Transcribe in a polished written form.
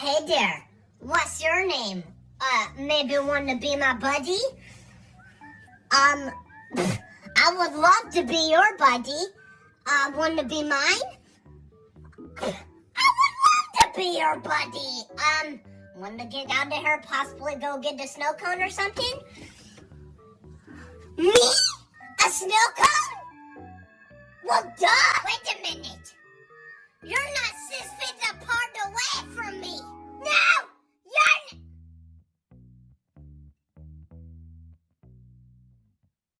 Hey there, what's your name? Maybe want to be my buddy? I would love to be your buddy. Want to be mine? I would love to be your buddy. Want to get out of here, possibly go get a snow cone or something? Me? A snow cone? Well, duh! Wait a minute. You're